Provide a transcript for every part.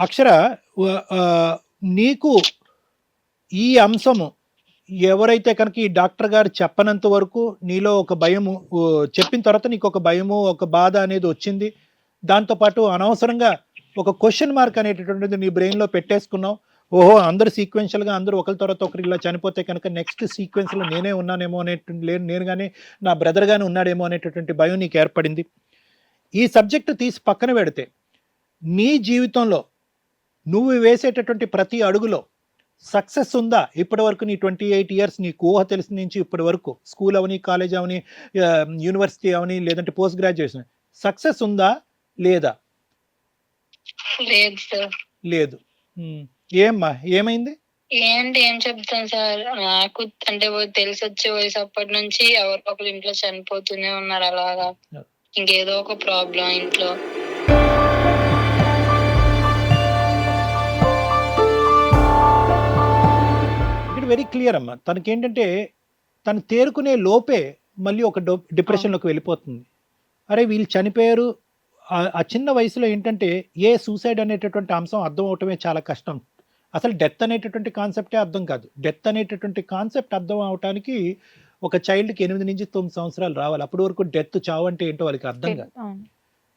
అక్షర, నీకు ఈ అంశము ఎవరైతే కనుక ఈ డాక్టర్ గారు చెప్పనంత వరకు నీలో ఒక భయము, చెప్పిన తర్వాత నీకు ఒక భయము, ఒక బాధ అనేది వచ్చింది. దాంతోపాటు అనవసరంగా ఒక క్వశ్చన్ మార్క్ అనేటటువంటిది నీ బ్రెయిన్లో పెట్టేసుకున్నావు. ఓహో, అందరు సీక్వెన్షియల్గా అందరూ ఒకరి తర్వాత ఒకరు ఇలా చనిపోతే కనుక నెక్స్ట్ సీక్వెన్స్లో నేనే ఉన్నానేమో అనేటువంటి, నేను కానీ నా బ్రదర్ కానీ ఉన్నాడేమో అనేటటువంటి భయం నీకు ఏర్పడింది. ఈ సబ్జెక్టు తీసి పక్కన పెడితే నీ జీవితంలో నువ్వు వేసేటటువంటి ప్రతి అడుగులో సక్సెస్ ఉందా? ఇప్పటి వరకు నీ 28 ఇయర్స్ నీకు ఊహ తెలిసిన నుంచి ఇప్పటి వరకు స్కూల్ అవని, కాలేజ్ అవని, యూనివర్సిటీ అవని, లేదంటే పోస్ట్ గ్రాడ్యుయేషన్, సక్సెస్ ఉందా లేదా? లేదు. ఏమ్మా, ఏమైంది? ఏంటి ఏం చెప్తాను సార్, నాకు అంటే తెలిసి వచ్చే వయసు అప్పటి నుంచి ఎవరో ఒకరు ఇంట్లో చనిపోతూనే ఉన్నారు అలాగా. ఇంకేదో ఒక ప్రాబ్లం ఇంట్లో. వెరీ క్లియర్ అమ్మా. తనకేంటంటే తను తేరుకునే లోపే మళ్ళీ ఒక డిప్రెషన్లోకి వెళ్ళిపోతుంది. అరే వీళ్ళు చనిపోయారు. ఆ చిన్న వయసులో ఏంటంటే ఏ సూసైడ్ అనేటటువంటి అంశం అర్థం అవటమే చాలా కష్టం. అసలు డెత్ అనేటటువంటి కాన్సెప్టే అర్థం కాదు. డెత్ అనేటటువంటి కాన్సెప్ట్ అర్థం అవటానికి ఒక చైల్డ్కి 8 నుంచి 9 సంవత్సరాలు రావాలి. అప్పటి వరకు డెత్, చావు అంటే ఏంటో వాళ్ళకి అర్థం కాదు.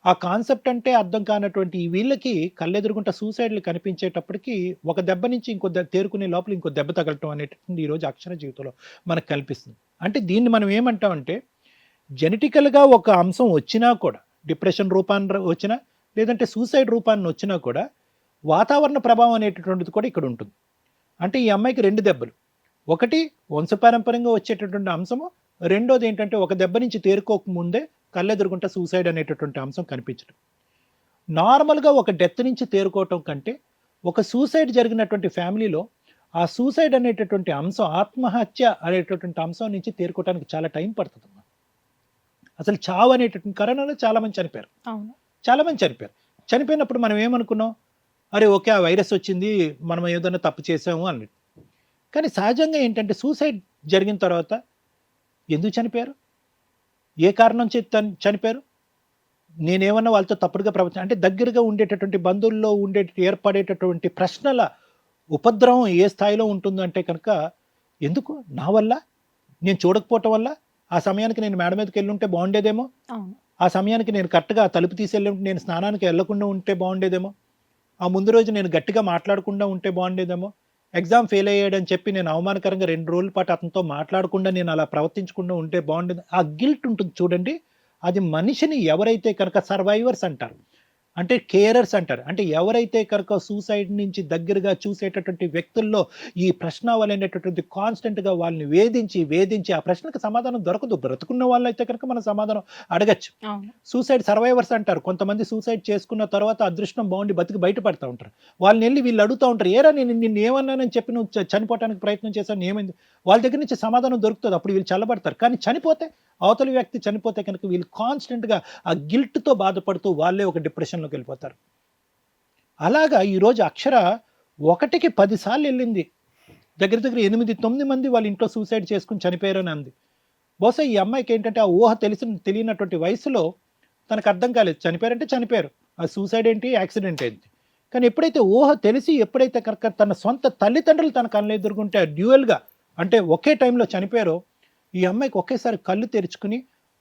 ఆ కాన్సెప్ట్ అంటే అర్థం కానటువంటి వీళ్ళకి కళ్ళెదురుగుంట సూసైడ్లు కనిపించేటప్పటికి ఒక దెబ్బ నుంచి ఇంకో తేరుకునే లోపల ఇంకో దెబ్బ తగలటం అనేటువంటి ఈరోజు అక్షర జీవితంలో మనకు కల్పిస్తుంది. అంటే దీన్ని మనం ఏమంటామంటే, జెనెటికల్గా ఒక అంశం వచ్చినా కూడా, డిప్రెషన్ రూపాన్ని వచ్చినా లేదంటే సూసైడ్ రూపాన్ని వచ్చినా కూడా వాతావరణ ప్రభావం అనేటటువంటిది కూడా ఇక్కడ ఉంటుంది. అంటే ఈ అమ్మాయికి 2 దెబ్బలు. ఒకటి వంశపారంపర్యంగా వచ్చేటటువంటి అంశము, రెండోది ఏంటంటే ఒక దెబ్బ నుంచి తేరుకోకముందే కళ్ళెదురుగుంట సూసైడ్ అనేటటువంటి అంశం కనిపించడం. నార్మల్గా ఒక డెత్ నుంచి తేరుకోవటం కంటే ఒక సూసైడ్ జరిగినటువంటి ఫ్యామిలీలో ఆ సూసైడ్ అనేటటువంటి అంశం, ఆత్మహత్య అనేటటువంటి అంశం నుంచి తేరుకోవడానికి చాలా టైం పడుతుంది. అసలు చావు అనేటటువంటి కరోనాలో చాలామంది చనిపోయారు. చాలామంది చనిపోయారు. చనిపోయినప్పుడు మనం ఏమనుకున్నాం, అరే ఓకే ఆ వైరస్ వచ్చింది, మనం ఏదైనా తప్పు చేసాము అన్నట్టు. కానీ సహజంగా ఏంటంటే సూసైడ్ జరిగిన తర్వాత ఎందుకు చనిపోయారు, ఏ కారణం చేత చనిపోయారు, నేనేమన్నా వాళ్ళతో తప్పుడుగా ప్రవర్తన, అంటే దగ్గరగా ఉండేటటువంటి బంధువుల్లో ఏర్పడేటటువంటి ప్రశ్నల ఉపద్రవం ఏ స్థాయిలో ఉంటుందంటే కనుక, ఎందుకు నా వల్ల, నేను చూడకపోవటం వల్ల, ఆ సమయానికి నేను మేడ మీదకి వెళ్ళి ఉంటే బాగుండేదేమో, ఆ సమయానికి నేను కరెక్ట్గా తలుపు తీసి నేను స్నానానికి వెళ్లకుండా ఉంటే బాగుండేదేమో, ఆ ముందు రోజు నేను గట్టిగా మాట్లాడకుండా ఉంటే బాగుండేదేమో, ఎగ్జామ్ ఫెయిల్ అయ్యాడని చెప్పి నేను అవమానకరంగా 2 రోజుల పాటు అతనితో మాట్లాడకుండా నేను అలా ప్రవర్తించకుండా ఉంటే బాగుండేది. ఆ గిల్ట్ ఉంటుంది చూడండి, అది మనిషిని ఎవరైతే కనుక సర్వైవర్స్ అంటారు, అంటే కేరర్స్ అంటారు, అంటే ఎవరైతే కనుక సూసైడ్ నుంచి దగ్గరగా చూసేటటువంటి వ్యక్తుల్లో ఈ ప్రశ్నావళి అనేటటువంటి కాన్స్టెంట్గా వాళ్ళని వేధించి ఆ ప్రశ్నకు సమాధానం దొరకదు. బ్రతుకున్న వాళ్ళు అయితే కనుక మనం సమాధానం అడగచ్చు. సూసైడ్ సర్వైవర్స్ అంటారు. కొంతమంది సూసైడ్ చేసుకున్న తర్వాత అదృష్టం బాగుండి బతికి బయటపడతా ఉంటారు. వాళ్ళని వెళ్ళి వీళ్ళు అడుగుతూ ఉంటారు, ఏరా నేను నిన్ను ఏమన్నానని చెప్పి నువ్వు చనిపోవడానికి ప్రయత్నం చేశాను, ఏమైంది, వాళ్ళ దగ్గర నుంచి సమాధానం దొరుకుతుంది. అప్పుడు వీళ్ళు చల్లబడతారు. కానీ చనిపోతే, అవతలి వ్యక్తి చనిపోతే కనుక వీళ్ళు కాన్స్టెంట్గా ఆ గిల్ట్తో బాధపడుతూ వాళ్ళే ఒక డిప్రెషన్లోకి వెళ్ళిపోతారు. అలాగా ఈరోజు అక్షర 1కి 10 సార్లు వెళ్ళింది. దగ్గర 8-9 మంది వాళ్ళ ఇంట్లో సూసైడ్ చేసుకుని చనిపోయారని అంది. బహుశా ఈ అమ్మాయికి ఏంటంటే ఆ ఊహ తెలియనటువంటి వయసులో తనకు అర్థం కాలేదు, చనిపోయారంటే చనిపోయారు, ఆ సూసైడ్ ఏంటి, యాక్సిడెంట్ ఏంటి. కానీ ఎప్పుడైతే ఊహ తెలిసి, ఎప్పుడైతే కనుక తన సొంత తల్లిదండ్రులు తన కళ్ళు ఎదుర్కొంటే డ్యూయల్గా, అంటే ఒకే టైంలో చనిపోయారో, ఈ అమ్మాయికి ఒకేసారి కళ్ళు తెరుచుకుని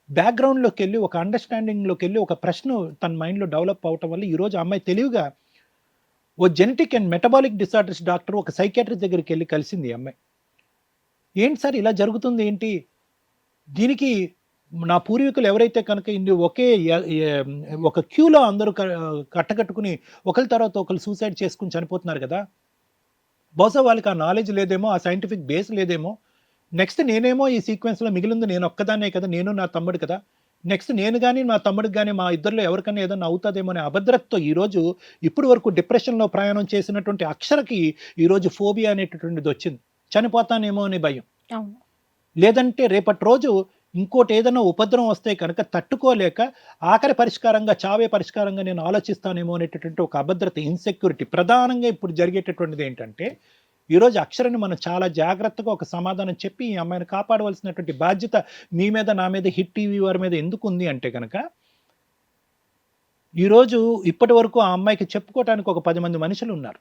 బ్యాక్గ్రౌండ్లోకి వెళ్ళి ఒక అండర్స్టాండింగ్లోకి వెళ్ళి ఒక ప్రశ్న తన మైండ్లో డెవలప్ అవటం వల్ల ఈరోజు అమ్మాయి తెలివిగా ఓ genetic and metabolic disorders doctor, ఒక సైకియాట్రిస్ట్ దగ్గరికి వెళ్ళి కలిసింది ఈ అమ్మాయి. ఏంటి సార్ ఇలా జరుగుతుంది ఏంటి, దీనికి నా పూర్వీకులు ఎవరైతే కనుక ఒకే ఒక క్యూలో అందరూ కట్టకట్టుకుని ఒకరి తర్వాత ఒకరు సూసైడ్ చేసుకుని చనిపోతున్నారు కదా, బహుశా వాళ్ళకి ఆ నాలెడ్జ్ లేదేమో, ఆ సైంటిఫిక్ బేస్ లేదేమో, నెక్స్ట్ నేనేమో ఈ సీక్వెన్స్లో మిగిలింది నేను ఒక్కదాన్నే కదా, నేను నా తమ్ముడు కదా, నెక్స్ట్ నేను కానీ మా తమ్ముడికి కానీ మా ఇద్దరిలో ఎవరికైనా ఏదైనా అవుతుందేమో అనే అభద్రతతో ఈరోజు ఇప్పటి వరకు డిప్రెషన్లో ప్రయాణం చేసినటువంటి అక్షరకి ఈరోజు ఫోబియా అనేటటువంటిది వచ్చింది. చనిపోతానేమో అనే భయం, లేదంటే రేపటి రోజు ఇంకోటి ఏదైనా ఉపద్రవం వస్తే కనుక తట్టుకోలేక ఆఖరి పరిష్కారంగా, చావే పరిష్కారంగా నేను ఆలోచిస్తానేమో అనేటటువంటి ఒక అభద్రత, ఇన్సెక్యూరిటీ. ప్రధానంగా ఇప్పుడు జరిగేటటువంటిది ఏంటంటే, ఈరోజు అక్షరాన్ని మనం చాలా జాగ్రత్తగా ఒక సమాధానం చెప్పి ఈ అమ్మాయిని కాపాడవలసినటువంటి బాధ్యత మీ మీద, నా మీద, హిట్ టీవీ వారి మీద ఎందుకు ఉంది అంటే కనుక, ఈరోజు ఇప్పటి వరకు ఆ అమ్మాయికి చెప్పుకోవటానికి ఒక 10 మంది మనుషులు ఉన్నారు,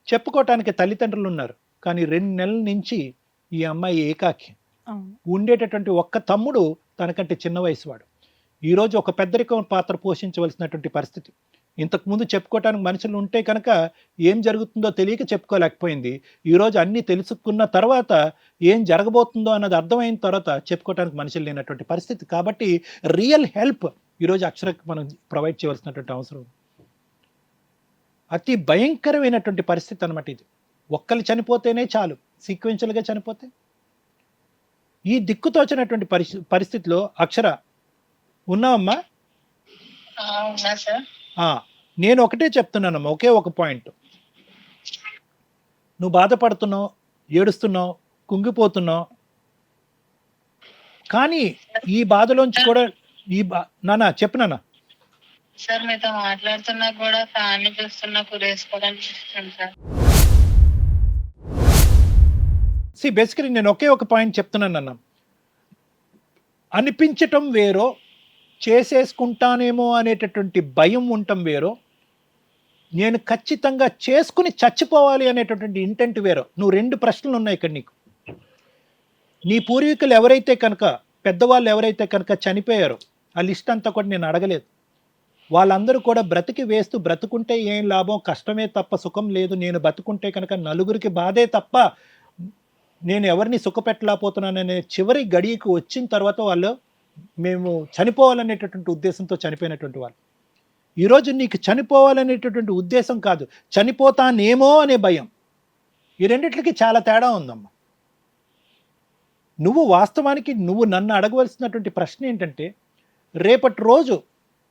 చెప్పుకోవటానికి తల్లిదండ్రులు ఉన్నారు. కానీ 2 నెలల నుంచి ఈ అమ్మాయి ఏకాకి. అవును. ఉండేటటువంటి ఒక్క తమ్ముడు తనకంటే చిన్న వయసు వాడు. ఈరోజు ఒక పెద్దరికం పాత్ర పోషించవలసినటువంటి పరిస్థితి. ఇంతకుముందు చెప్పుకోవటానికి మనుషులు ఉంటే కనుక ఏం జరుగుతుందో తెలియక చెప్పుకోలేకపోయింది. ఈరోజు అన్నీ తెలుసుకున్న తర్వాత ఏం జరగబోతుందో అన్నది అర్థమైన తర్వాత చెప్పుకోవటానికి మనుషులు లేనటువంటి పరిస్థితి. కాబట్టి రియల్ హెల్ప్ ఈరోజు అక్షరకి మనం ప్రొవైడ్ చేయవలసినటువంటి అవసరం ఉంది. అతి భయంకరమైనటువంటి పరిస్థితి అన్నమాట ఇది. ఒక్కరు చనిపోతేనే చాలు, సీక్వెన్షియల్గా చనిపోతే. ఈ దిక్కుతోచినటువంటి పరిస్థితిలో అక్షర ఉన్నావమ్మా? ఉన్నా సార్. నేను ఒకటే చెప్తున్నానమ్మా, ఒకే ఒక పాయింట్. నువ్వు బాధపడుతున్నావు, ఏడుస్తున్నావు, కుంగిపోతున్నావు. కానీ ఈ బాధలోంచి కూడా నాన్న చెప్పు నాన్న. సార్ మీతో మాట్లాడుతున్నా కూడా ఫ్యాన్ చూస్తున్నా కురేసుకోవాలనిపిస్తుంది సార్. బేసికలీ నేను ఒకే ఒక పాయింట్ చెప్తున్నాను అన్న. అనిపించటం వేరో, చేసేసుకుంటానేమో అనేటటువంటి భయం ఉండటం వేరో, నేను ఖచ్చితంగా చేసుకుని చచ్చిపోవాలి అనేటటువంటి ఇంటెంట్ వేరో. నువ్వు 2 ప్రశ్నలు ఉన్నాయి ఇక్కడ నీకు. నీ పూర్వీకులు ఎవరైతే కనుక, పెద్దవాళ్ళు ఎవరైతే కనుక చనిపోయారో ఆ లిస్ట్ అంతా కూడా నేను అడగలేదు. వాళ్ళందరూ కూడా బ్రతికి వేస్తూ, బ్రతుకుంటే ఏం లాభం, కష్టమే తప్ప సుఖం లేదు, నేను బతుకుంటే కనుక నలుగురికి బాధే తప్ప నేను ఎవరిని సుఖపెట్టలేకపోతున్నాననే చివరి గడియకు వచ్చిన తర్వాత వాళ్ళు మేము చనిపోవాలనేటటువంటి ఉద్దేశంతో చనిపోయినటువంటి వాళ్ళు. ఈరోజు నీకు చనిపోవాలనేటటువంటి ఉద్దేశం కాదు, చనిపోతానేమో అనే భయం. ఈ రెండిట్లకి చాలా తేడా ఉందమ్మా. నువ్వు వాస్తవానికి నువ్వు నన్ను అడగవలసినటువంటి ప్రశ్న ఏంటంటే, రేపటి రోజు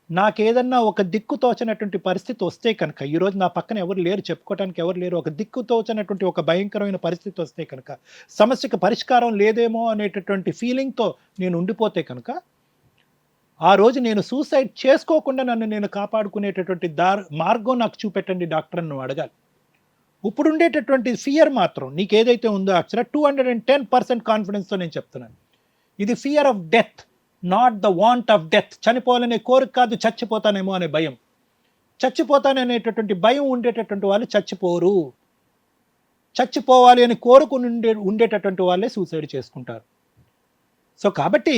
నాకేదన్నా ఒక దిక్కు తోచనటువంటి పరిస్థితి వస్తే కనుక, ఈరోజు నా పక్కన ఎవరు లేరు, చెప్పుకోవడానికి ఎవరు లేరు, ఒక దిక్కు తోచనటువంటి ఒక భయంకరమైన పరిస్థితి వస్తే కనుక, సమస్యకు పరిష్కారం లేదేమో అనేటటువంటి ఫీలింగ్తో నేను ఉండిపోతే కనుక, ఆ రోజు నేను సూసైడ్ చేసుకోకుండా నన్ను నేను కాపాడుకునేటటువంటి మార్గం నాకు చూపెట్టండి డాక్టర్ అని నువ్వు అడగాలి. ఇప్పుడు ఉండేటటువంటి ఫియర్ మాత్రం నీకు ఏదైతే ఉందో అక్షర 210% కాన్ఫిడెన్స్తో నేను చెప్తున్నాను, ఇది fear of death, not the want of death. చనిపోవాలనే కోరిక కాదు, చచ్చిపోతానేమో అనే భయం. చచ్చిపోతాననేటటువంటి భయం ఉండేటటువంటి వాళ్ళు చచ్చిపోరు. చచ్చిపోవాలి అని కోరుకుని ఉండేటటువంటి వాళ్ళే సూసైడ్ చేసుకుంటారు. సో కాబట్టి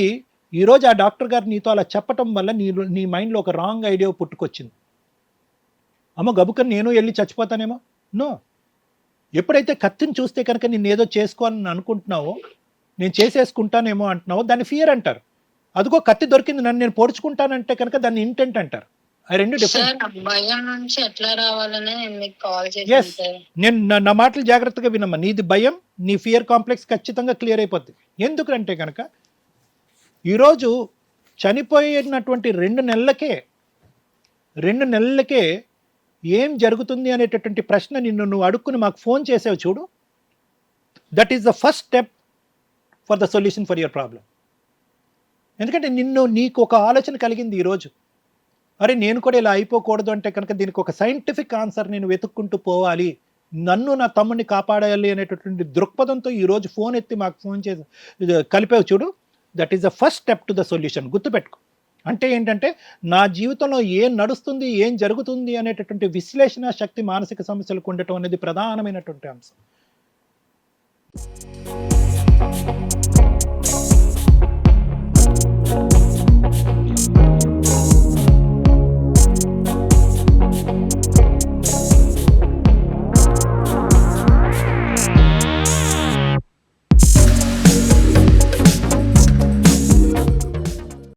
ఈరోజు ఆ డాక్టర్ గారు నీతో అలా చెప్పటం వల్ల నీ మైండ్లో ఒక రాంగ్ ఐడియా పుట్టుకొచ్చింది. అమ్మ గబుకని నేను వెళ్ళి చచ్చిపోతానేమో. నో, ఎప్పుడైతే కత్తిని చూస్తే కనుక నేను ఏదో చేసుకోవాలని అనుకుంటున్నావో, నేను చేసేసుకుంటానేమో అంటున్నావో, దాన్ని ఫియర్ అంటారు. అదిగో కత్తి దొరికింది, నన్ను నేను పొడుచుకుంటానంటే కనుక దాన్ని ఇంటెంట్ అంటారు. ఆ రెండు డిఫరెంట్. భయం నుంచి ఎట్లా రావాలని నేను మీకు కాల్ చేశాను. నేను నా మాటలు జాగ్రత్తగా వినమ్మా. నీది భయం, నీ ఫియర్ కాంప్లెక్స్ ఖచ్చితంగా క్లియర్ అయిపోద్ది. ఎందుకంటే కనుక ఈరోజు చనిపోయినటువంటి 2 నెలలకే ఏం జరుగుతుంది అనేటటువంటి ప్రశ్న నువ్వు అడుక్కుని మాకు ఫోన్ చేసావు చూడు. That is the first step for the solution for your problem. ఎందుకంటే నీకు ఒక ఆలోచన కలిగింది ఈరోజు, అరే నేను కూడా ఇలా అయిపోకూడదు అంటే కనుక దీనికి ఒక సైంటిఫిక్ ఆన్సర్ నేను వెతుక్కుంటూ పోవాలి, నన్ను నా తమ్ముడిని కాపాడాలి అనేటటువంటి దృక్పథంతో ఈరోజు ఫోన్ ఎత్తి మాకు ఫోన్ చేసి కలిపావు చూడు. That is the first step to the solution. గుర్తుపెట్టుకో. అంటే ఏంటంటే నా జీవితంలో ఏం నడుస్తుంది, ఏం జరుగుతుంది అనేటటువంటి విశ్లేషణ శక్తి మానసిక సమస్యలకు ఉండటం అనేది ప్రధానమైనటువంటి అంశం.